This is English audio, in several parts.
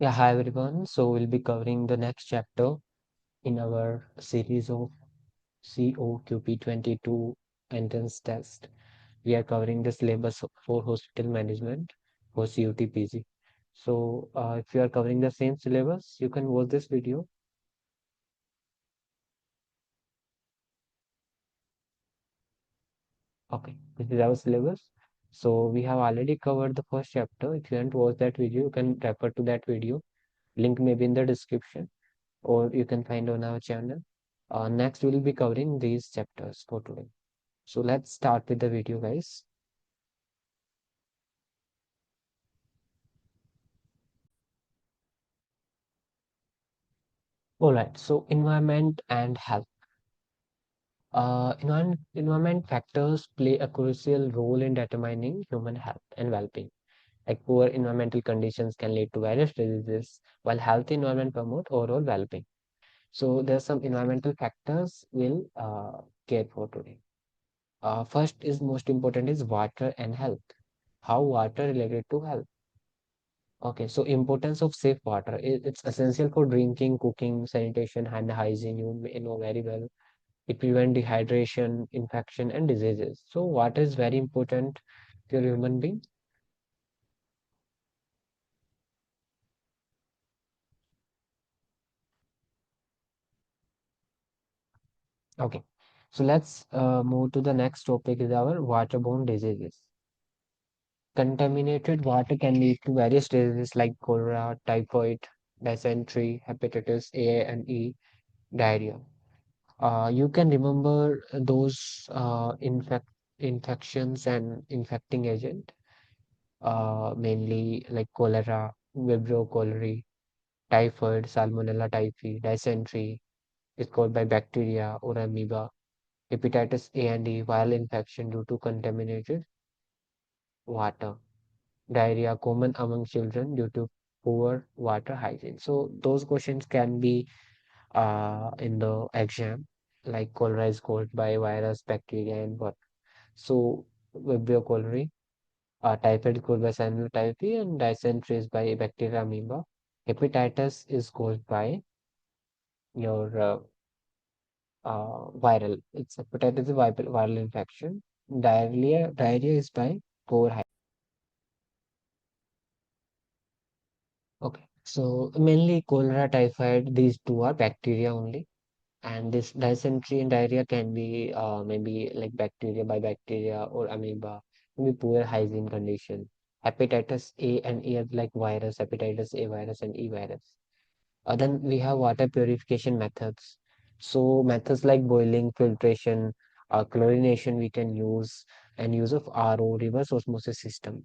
Yeah, hi everyone. So we'll be covering the next chapter in our series of COQP22 entrance test. We are covering the syllabus for hospital management for CUTPG. So if you are covering the same syllabus, you can watch this video. Okay, this is our syllabus. So we have already covered the first chapter. If you haven't watched that video, you can refer to that video. Link may be in the description, or you can find on our channel. Next, we'll be covering these chapters for today. So let's start with the video, guys. All right, so environment and health. Environment factors play a crucial role in determining human health and well-being. Like poor environmental conditions can lead to various diseases, while healthy environment promote overall well-being. So there's some environmental factors we'll care for today. First is most important is water and health. How water related to health. Okay, so importance of safe water. It's essential for drinking, cooking, sanitation, hand hygiene. You may know very well. It prevents dehydration, infection, and diseases. So water is very important to your human being. Okay, so let's move to the next topic is our waterborne diseases. Contaminated water can lead to various diseases like cholera, typhoid, dysentery, hepatitis A and E, diarrhea. You can remember those infections and infecting agent, mainly like cholera, Vibrio cholerae, typhoid, Salmonella typhi, dysentery is caused by bacteria or amoeba, hepatitis A and E, viral infection due to contaminated water, diarrhea common among children due to poor water hygiene. So those questions can be in the exam, like cholera is caused by virus, bacteria, and what. So Vibrio cholerae, typhoid is caused by Salmonella typhi, and dysentery is by bacteria amoeba. Hepatitis is caused by your viral. It's hepatitis is a viral infection. Diarrhea is by poor hygiene. Okay, so mainly cholera, typhoid, these two are bacteria only. And this dysentery and diarrhea can be maybe like bacteria by bacteria or amoeba, maybe poor hygiene condition. Hepatitis A and E are like virus, hepatitis A virus and E virus. Then we have water purification methods. So methods like boiling, filtration, chlorination we can use, and use of RO, reverse osmosis system.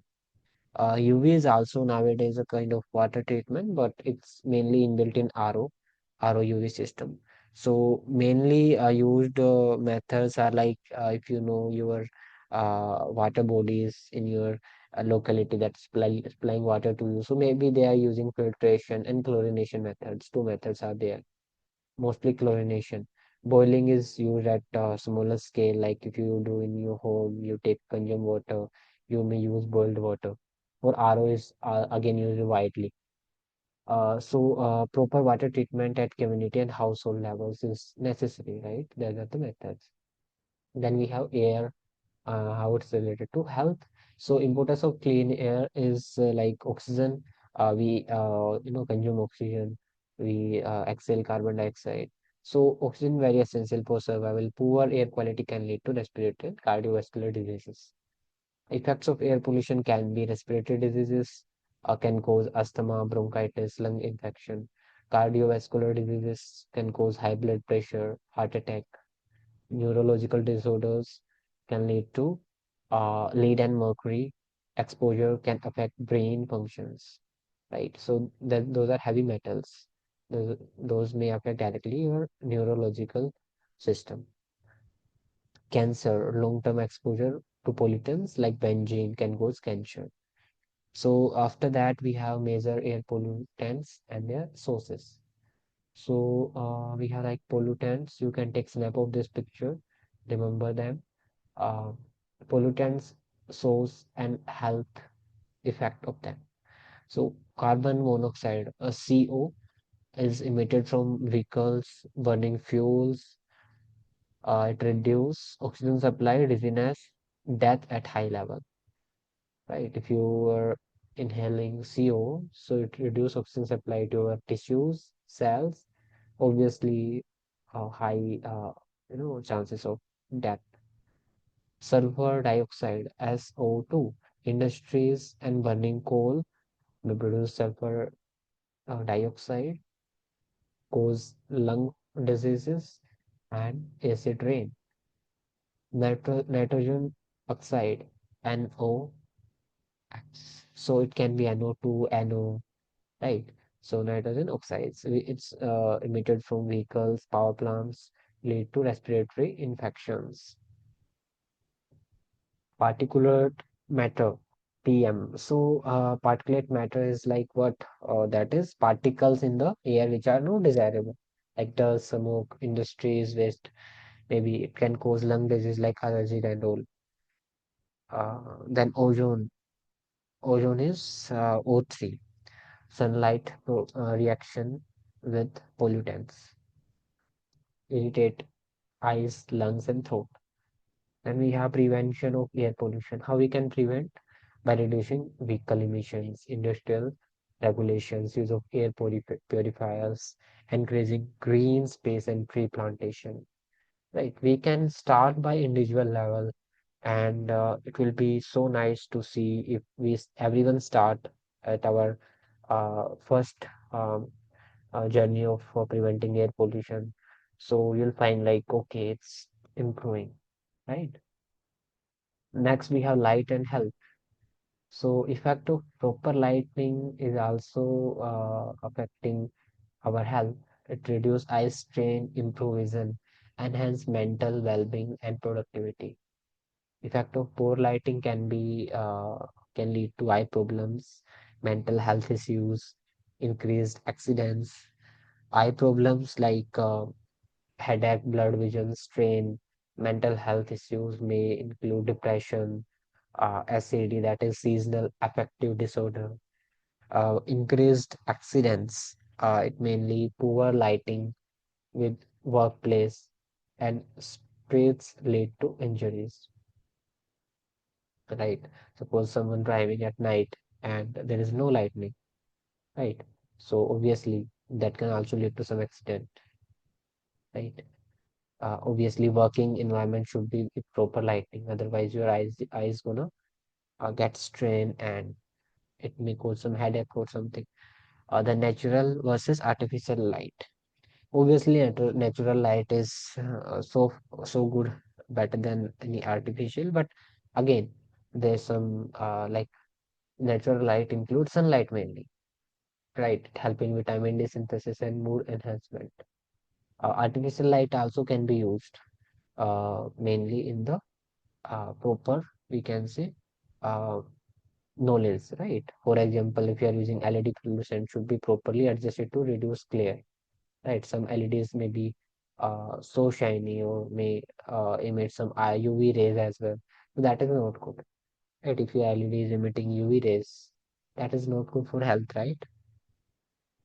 UV is also nowadays a kind of water treatment, but it's mainly inbuilt in RO UV system. So mainly used methods are like if you know your water bodies in your locality that's supplying water to you. So maybe they are using filtration and chlorination methods. Two methods are there. Mostly chlorination. Boiling is used at smaller scale, like if you do in your home, you take consume water, you may use boiled water. Or RO is again used widely. Proper water treatment at community and household levels is necessary, right? Those are the methods. Then we have air, how it's related to health. So importance of clean air is like oxygen. We consume oxygen. We exhale carbon dioxide. So oxygen very essential for survival. Poor air quality can lead to respiratory and cardiovascular diseases. Effects of air pollution can be respiratory diseases, can cause asthma, bronchitis, lung infection. Cardiovascular diseases can cause high blood pressure, heart attack. Neurological disorders can lead to lead and mercury exposure can affect brain functions, right? So that those are heavy metals. Those may affect directly your neurological system. Cancer, long-term exposure to pollutants like benzene can cause cancer. So after that, we have major air pollutants and their sources. So we have like pollutants. You can take snap of this picture. Remember them. uh, Pollutants, source, and health effect of them. So carbon monoxide, a CO, is emitted from vehicles burning fuels. It reduces oxygen supply, dizziness, death at high level, right? If you are inhaling CO, so it reduces oxygen supply to your tissues, cells, obviously high, chances of death. Sulfur dioxide, SO2, industries and burning coal may produce sulfur dioxide, cause lung diseases and acid rain. Nitrogen oxide, NO, so it can be NO2, NO, right? So nitrogen oxides, it's emitted from vehicles, power plants, lead to respiratory infections. Particulate matter, PM. So particulate matter is like what that is particles in the air which are not desirable, like dust, smoke, industries, waste. Maybe it can cause lung disease like allergy and all. Then ozone. Ozone is O3. Sunlight reaction with pollutants irritate eyes, lungs, and throat. Then we have prevention of air pollution. How we can prevent? By reducing vehicle emissions, industrial regulations, use of air purifiers, encouraging green space and tree plantation. Right? We can start by individual level, and it will be so nice to see if everyone start at our first journey of preventing air pollution. So you'll find like okay, it's improving, right? Next, we have light and health. So, effect of proper lighting is also affecting our health. It reduce eye strain, improve vision, enhance mental well-being and productivity. Effect of poor lighting can lead to eye problems, mental health issues, increased accidents, eye problems like headache, blurred vision, strain, mental health issues may include depression, SAD, that is seasonal affective disorder, increased accidents, it mainly poor lighting with workplace, and streets lead to injuries, right? Suppose someone driving at night and there is no lightning, right? So obviously that can also lead to some accident, right? Obviously working environment should be with proper lighting, otherwise your eyes gonna get strained and it may cause some headache or something. The natural versus artificial light. Obviously, natural light is so good, better than any artificial. But again, there's some like natural light includes sunlight mainly, right? Helping vitamin D synthesis and mood enhancement. Artificial light also can be used mainly in the proper, we can say, uh, knowledge, right? For example, if you are using LED fluorescent, should be properly adjusted to reduce glare, right? Some LEDs may be so shiny or may emit some UV rays as well. So that is not good, right? If your LED is emitting UV rays, that is not good for health, right?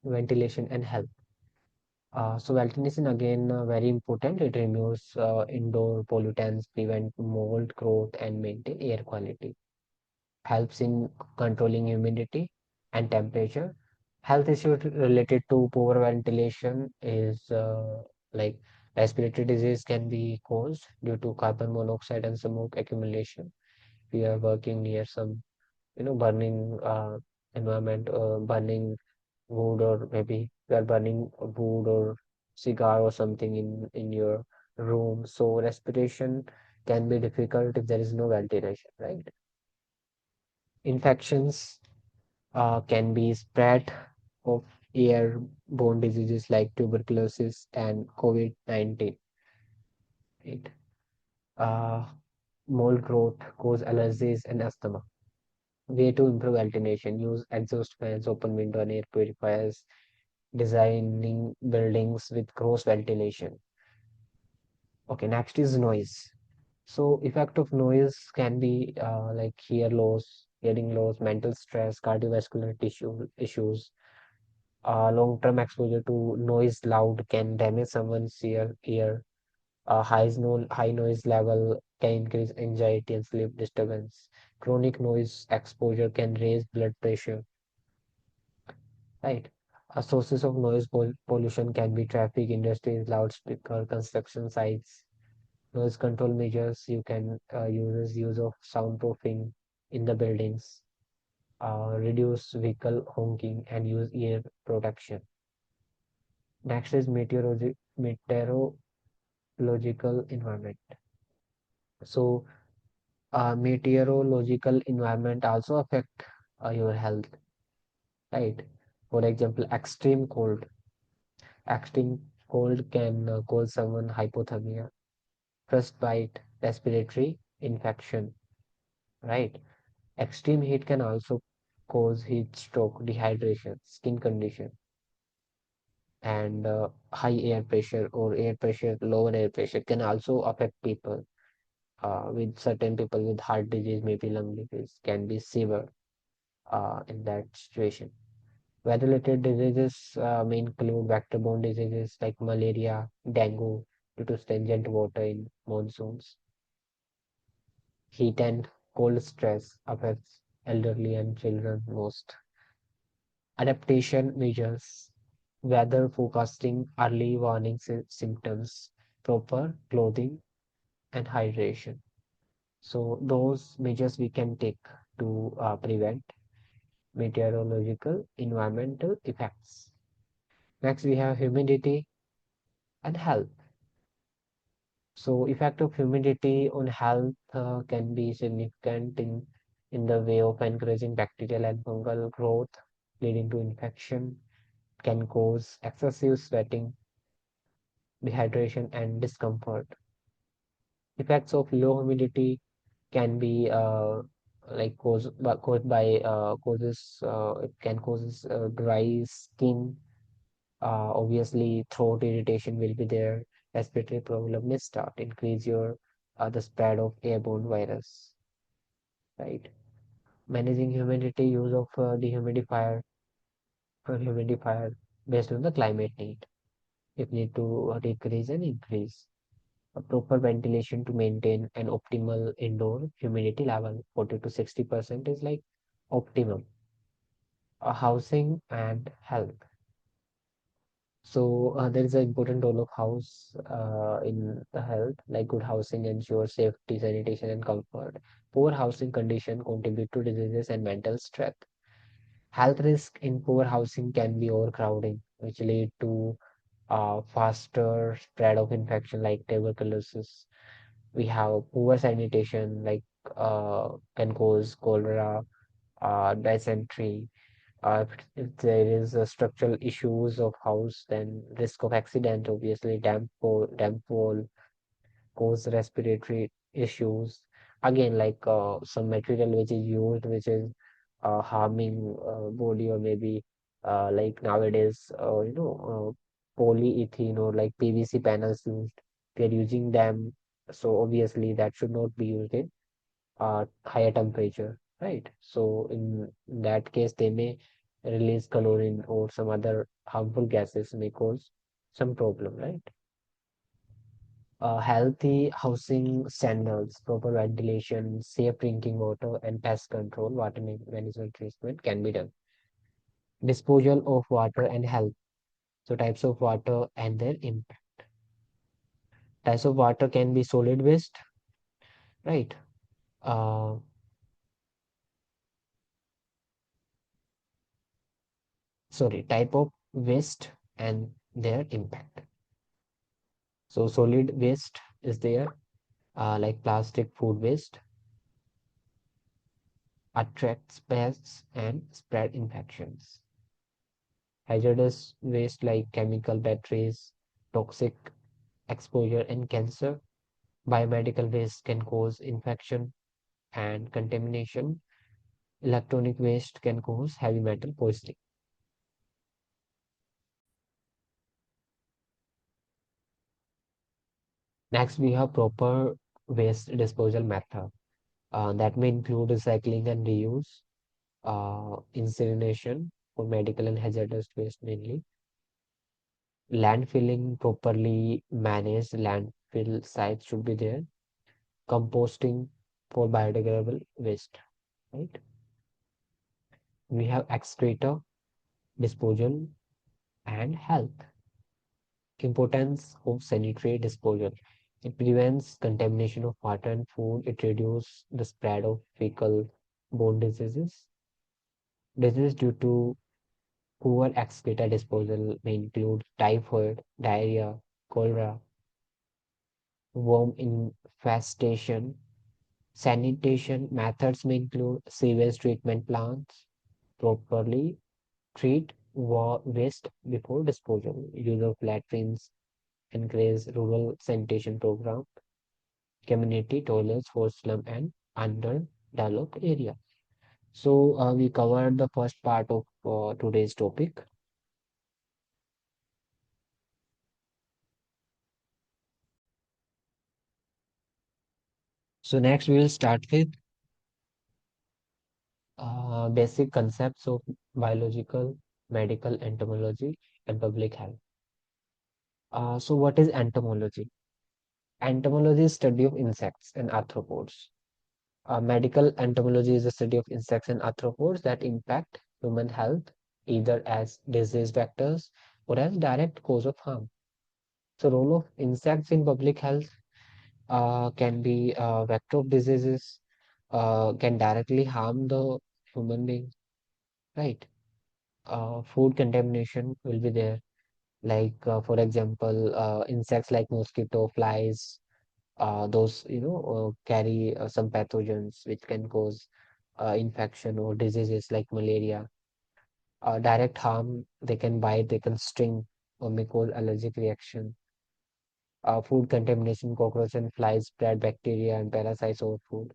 Ventilation and health. So ventilation again very important. It removes indoor pollutants, prevent mold growth, and maintain air quality. Helps in controlling humidity and temperature. Health issues related to poor ventilation is like respiratory disease can be caused due to carbon monoxide and smoke accumulation. We are working near some, burning environment, burning wood, or maybe we are burning wood or cigar or something in your room. So respiration can be difficult if there is no ventilation, right? Infections can be spread of airborne diseases like tuberculosis and COVID-19. Right? Uh, Mold growth cause allergies and asthma. Way to improve ventilation: use exhaust fans, open window and air purifiers, designing buildings with cross ventilation. Okay, next is noise. So effect of noise can be like hear loss, hearing loss, mental stress, cardiovascular tissue issues. Long-term exposure to noise loud can damage someone's ear. High noise level can increase anxiety and sleep disturbance. Chronic noise exposure can raise blood pressure, right? Sources of noise pollution can be traffic, industries, loudspeaker, construction sites. Noise control measures you can use of soundproofing in the buildings, reduce vehicle honking, and use ear protection. Next is meteorological environment. So, meteorological environment also affect your health, right? For example, extreme cold. Extreme cold can cause someone hypothermia, frostbite, respiratory infection, right? Extreme heat can also cause heat stroke, dehydration, skin condition, and high air pressure or lower air pressure can also affect people. With certain people with heart disease, maybe lung disease, can be severe in that situation. Weather-related diseases may include vector-borne diseases like malaria, dengue, due to stagnant water in monsoons. Heat and cold stress affects elderly and children most. Adaptation measures, weather forecasting, early warning symptoms, proper clothing, and hydration. So those measures we can take to prevent meteorological environmental effects. Next, we have humidity and health. So effect of humidity on health can be significant in the way of encouraging bacterial and fungal growth, leading to infection, can cause excessive sweating, dehydration, and discomfort. Effects of low humidity can be like caused by causes it can causes dry skin. Obviously, throat irritation will be there. Respiratory problem may start. Increase your the spread of airborne virus, right? Managing humidity, use of dehumidifier based on the climate need. If need to decrease and increase. A proper ventilation to maintain an optimal indoor humidity level. 40 to 60% is like optimum. Housing and health. So there is an important role of house in the health, like good housing ensures safety, sanitation, and comfort. Poor housing condition contribute to diseases and mental stress. Health risk in poor housing can be overcrowding, which lead to faster spread of infection like tuberculosis. We have poor sanitation, like can cause cholera, dysentery. If there is structural issues of house, then risk of accident, obviously damp wall cause respiratory issues. Again, like some material which is used, which is harming body, or maybe like nowadays, polyethylene or like PVC panels used. We are using them, so obviously that should not be used in higher temperature, right? So in that case, they may release chlorine or some other harmful gases may cause some problem, right? Healthy housing standards, proper ventilation, safe drinking water, and pest control, management treatment can be done. Disposal of water and health. So types of water and their impact. Types of water can be solid waste, right? Uh, Type of waste and their impact. So solid waste is there, like plastic food waste, attracts pests and spread infections. Hazardous waste like chemical batteries, toxic exposure and cancer. Biomedical waste can cause infection and contamination. Electronic waste can cause heavy metal poisoning. Next, we have proper waste disposal method. That may include recycling and reuse, incineration for medical and hazardous waste mainly, landfilling, properly managed landfill sites should be there, composting for biodegradable waste, right? We have excreta, disposal, and health. Importance of sanitary disposal. It prevents contamination of water and food. It reduces the spread of fecal-borne diseases. Diseases due to poor excreta disposal may include typhoid, diarrhea, cholera, worm infestation. Sanitation methods may include sewage treatment plants, properly treat waste before disposal, use of latrines, encourage rural sanitation program, community toilets for slum and underdeveloped area. So we covered the first part of today's topic. So next we will start with basic concepts of biological, medical entomology and public health. So what is entomology? Entomology is study of insects and arthropods. Medical entomology is the study of insects and arthropods that impact human health either as disease vectors or as direct cause of harm. So role of insects in public health can be vector of diseases, can directly harm the human being, right? Food contamination will be there, like for example, insects like mosquito, flies, those carry some pathogens which can cause infection or diseases like malaria. Direct harm, they can bite, they can sting, or may cause allergic reaction. Food contamination, cockroach and flies spread bacteria and parasites over food.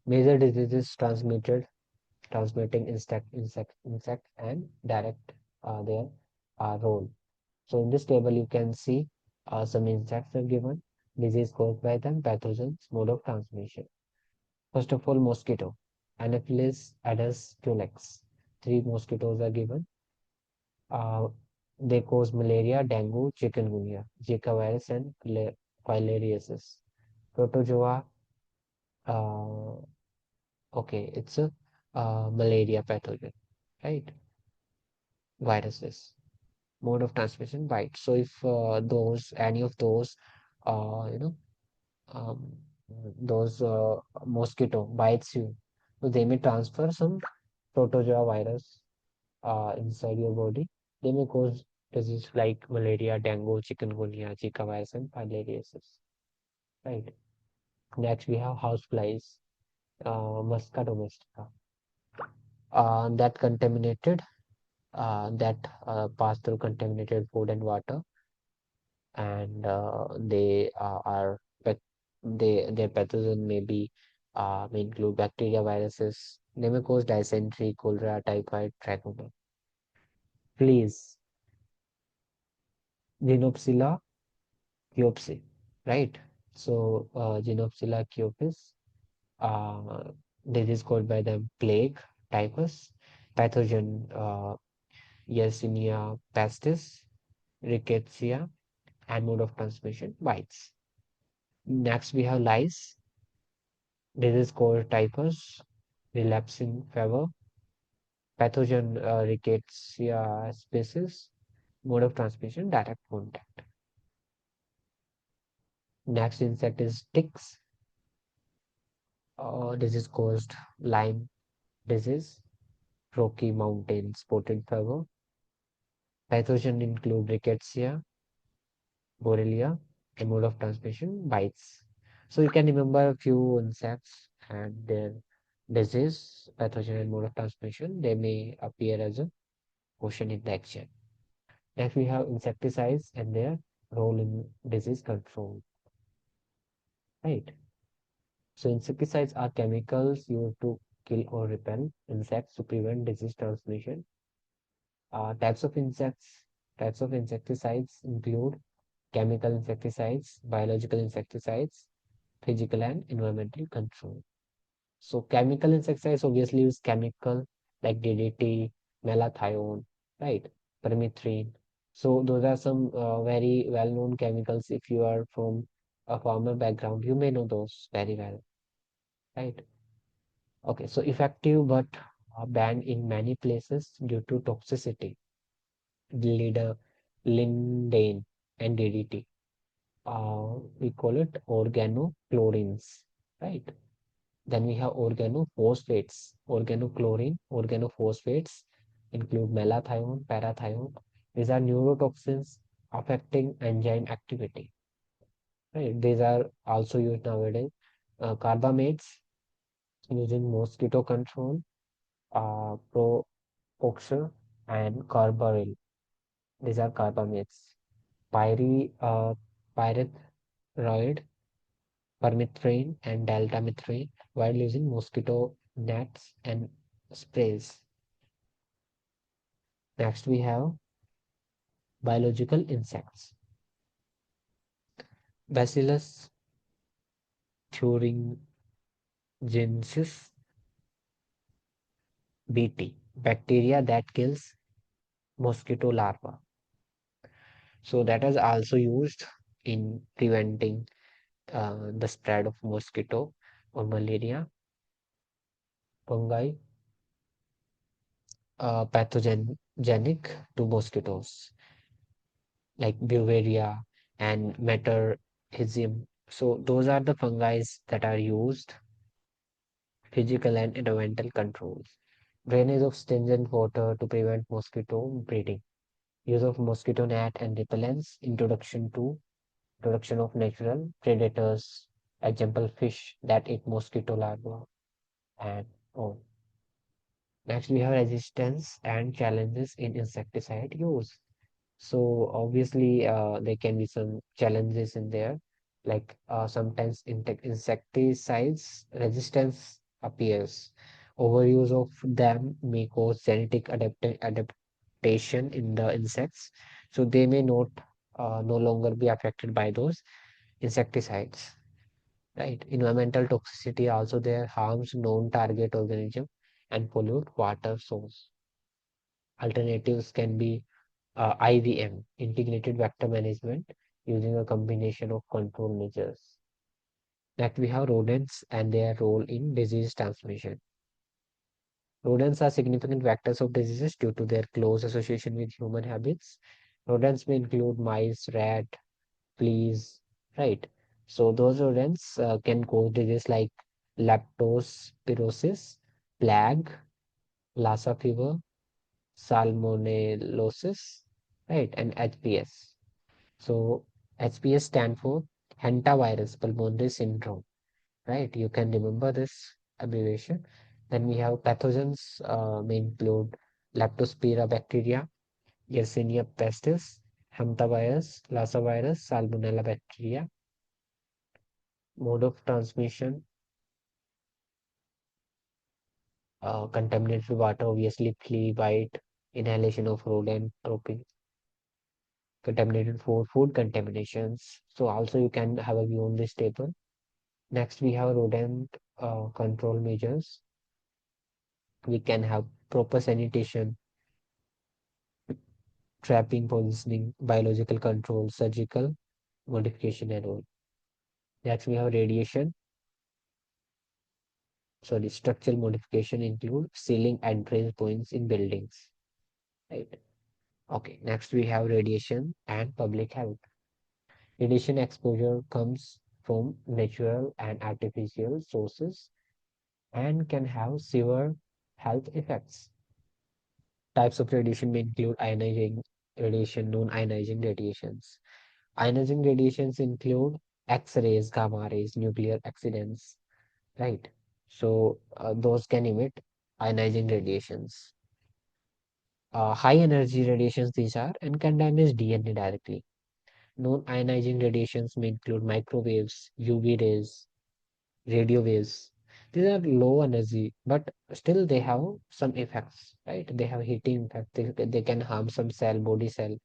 Major diseases transmitting insect and direct their role. So in this table you can see some insects are given, disease caused by them, pathogens, mode of transmission. First of all, mosquito, Anopheles aedes culex. Three mosquitoes are given. Uh, they cause malaria, dengue, chikungunya, Zika virus, and filariasis. Protozoa, uh, okay, it's a malaria pathogen, right? Viruses. Mode of transmission, bite. So if any of those, uh, you know, um, those mosquito bites you, so they may transfer some protozoa virus inside your body. They may cause disease like malaria, dengue, chikungunya, Zika virus, and filariasis. Right. Next, we have houseflies, Musca domestica, that pass through contaminated food and water, and they are their pathogen may include bacteria, viruses. They may cause dysentery, cholera, typhoid, trachoma. Fleas, Xenopsila Kyopse, right? So, Genopsila Kyopis, uh, disease caused by the plague, typhus, pathogen, Yersinia pestis, rickettsia, and mode of transmission, bites. Next, we have lice, disease caused typhus, relapsing fever, pathogen, rickettsia species, mode of transmission, direct contact. Next insect is ticks, disease caused Lyme disease, Rocky Mountain spotted fever. Pathogen include rickettsia, Borrelia, and mode of transmission, bites. So you can remember a few insects and their disease, pathogen, and mode of transmission. They may appear as a question in the exam. Next, we have insecticides and their role in disease control. Right. So insecticides are chemicals used to kill or repel insects to prevent disease transmission. Types of insects, types of insecticides include chemical insecticides, biological insecticides, physical and environmental control. So chemical insecticides obviously use chemical like DDT, malathion, right? Permethrin. So those are some very well-known chemicals. If you are from a farmer background, you may know those very well, right? Okay, so effective but banned in many places due to toxicity. Leader, lindane, and DDT. We call it organochlorines, right? Then we have organophosphates. Organochlorine, organophosphates include malathion, parathion. These are neurotoxins affecting enzyme activity. Right? These are also used nowadays. Carbamates using mosquito control, propoxur, and carbaryl. These are carbamates. Pyrethroid, permethrin, and deltamethrin while using mosquito nets and sprays. Next, we have biological insects. Bacillus thuringiensis BT, bacteria that kills mosquito larvae. So that is also used in preventing the spread of mosquito or malaria, fungi, pathogenic to mosquitoes like Beauveria and Metarhizium. So those are the fungi that are used, physical and environmental controls. Drainage of stringent water to prevent mosquito breeding. Use of mosquito net and repellents. Introduction of natural predators. Example, fish that eat mosquito larvae and all. Next, we have resistance and challenges in insecticide use. So obviously, there can be some challenges in there, like sometimes insecticides resistance appears. Overuse of them may cause genetic adaptation in the insects, so they may not no longer be affected by those insecticides. Right? Environmental toxicity also there harms known target organism and pollute water source. Alternatives can be IVM, integrated vector management, using a combination of control measures. Next, we have rodents and their role in disease transmission. Rodents are significant vectors of diseases due to their close association with human habits. Rodents may include mice, rat, fleas, right? So those rodents can cause disease like leptospirosis, plague, Lassa fever, salmonellosis, right, and HPS. So HPS stand for hantavirus pulmonary syndrome, right? You can remember this abbreviation. Then we have pathogens may include Leptospira bacteria, Yersinia pestis, hantavirus, Lassa virus, Salmonella bacteria. Mode of transmission, contaminated water, obviously flea bite, inhalation of rodent tropic, contaminated food contaminations. So also you can have a view on this table. Next, we have rodent control measures. We can have proper sanitation, trapping, positioning, biological control, surgical modification, and all. Next, we have radiation. Sorry, structural modification include sealing entrance points in buildings. Right. Okay. Next, we have radiation and public health. Radiation exposure comes from natural and artificial sources and can have severe health effects. Types of radiation may include ionizing radiation, non-ionizing radiations. Ionizing radiations include X-rays, gamma rays, nuclear accidents, right? So those can emit ionizing radiations. High energy radiations these are and can damage DNA directly. Non-ionizing radiations may include microwaves, UV rays, radio waves. These are low energy, but still they have some effects, right? They have heating effect. They can harm some cell, body cell,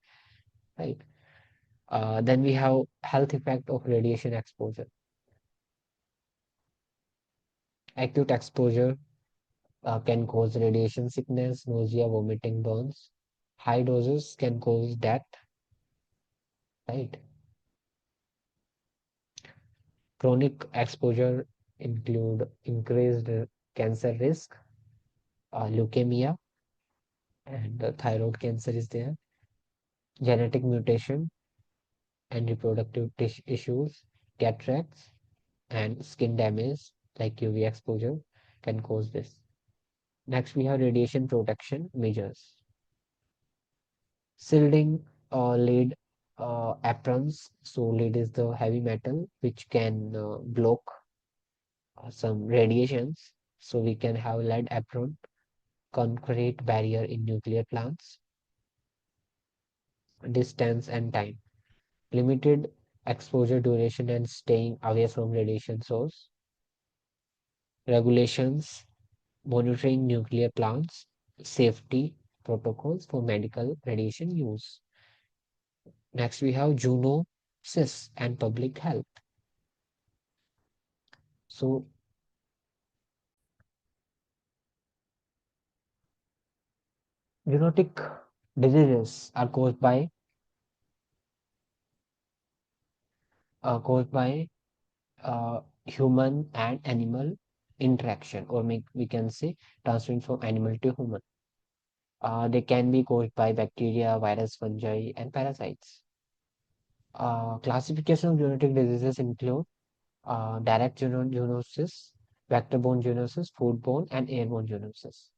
right? Then we have health effect of radiation exposure. Acute exposure can cause radiation sickness, nausea, vomiting, burns. High doses can cause death, right? Chronic exposure include increased cancer risk, leukemia, and thyroid cancer is there, genetic mutation and reproductive issues, cataracts, and skin damage like UV exposure can cause this. Next, we have radiation protection measures. Shielding lead aprons. So lead is the heavy metal which can block some radiations. So we can have lead apron, concrete barrier in nuclear plants, distance and time, limited exposure duration and staying away from radiation source, regulations, monitoring nuclear plants, safety protocols for medical radiation use. Next, we have zoonosis and public health. So, zoonotic diseases are caused by human and animal interaction, or we can say transferring from animal to human. They can be caused by bacteria, virus, fungi, and parasites. Classification of zoonotic diseases include direct zoonosis, vector-borne zoonosis, foodborne, and airborne zoonosis.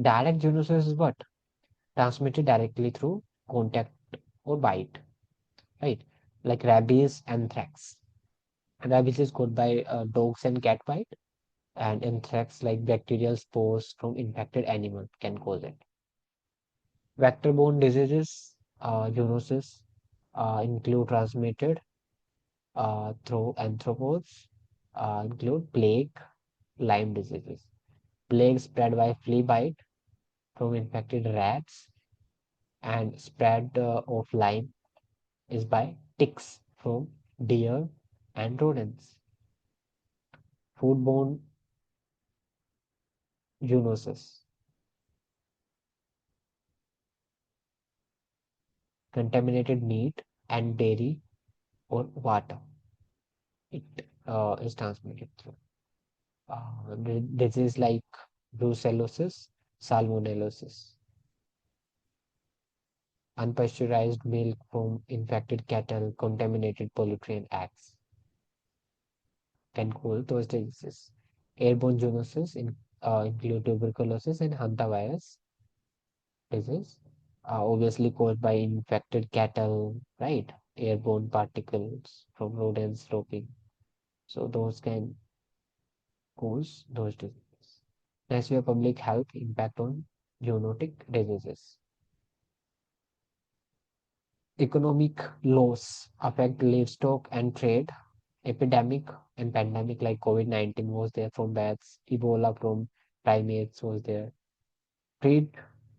Direct zoonosis is what? Transmitted directly through contact or bite, right? Like rabies, anthrax. Rabies is caused by dogs and cat bite, and anthrax, like bacterial spores from infected animal, can cause it. Vector-borne diseases, zoonosis, include transmitted through arthropods, include plague, Lyme diseases. Plague spread by flea bite from infected rats, and spread of Lyme is by ticks from deer and rodents. Foodborne zoonosis, contaminated meat and dairy or water. It is transmitted through. Disease like brucellosis, salmonellosis. Unpasteurized milk from infected cattle, contaminated poultry and eggs can cause those diseases. Airborne zoonosis include tuberculosis and hantavirus disease, obviously caused by infected cattle, right? Airborne particles from rodents roping. So those can cause those diseases. Next, we have public health impact on zoonotic diseases. Economic loss affect livestock and trade. Epidemic and pandemic like COVID-19 was there from bats. Ebola from primates was there. Threat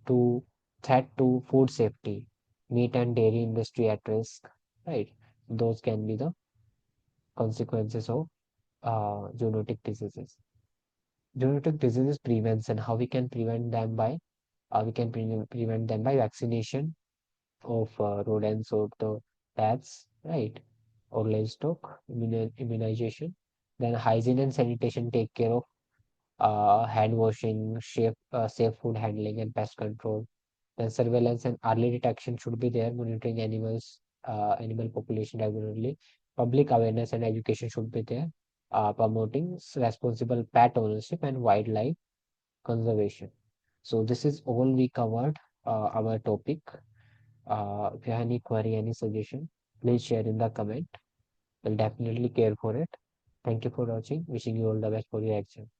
to threat to food safety. Meat and dairy industry at risk. Right. Those can be the consequences of zoonotic diseases. Zoonotic diseases prevention. How we can prevent them by prevent them by vaccination of rodents or the bats, right? Or livestock immunization. Then hygiene and sanitation take care of hand washing, safe food handling, and pest control. Then surveillance and early detection should be there, monitoring animal population regularly. Public awareness and education should be there, promoting responsible pet ownership and wildlife conservation. So this is all we covered our topic. If you have any query, any suggestion, please share in the comment. We'll definitely care for it. Thank you for watching. Wishing you all the best for your exam.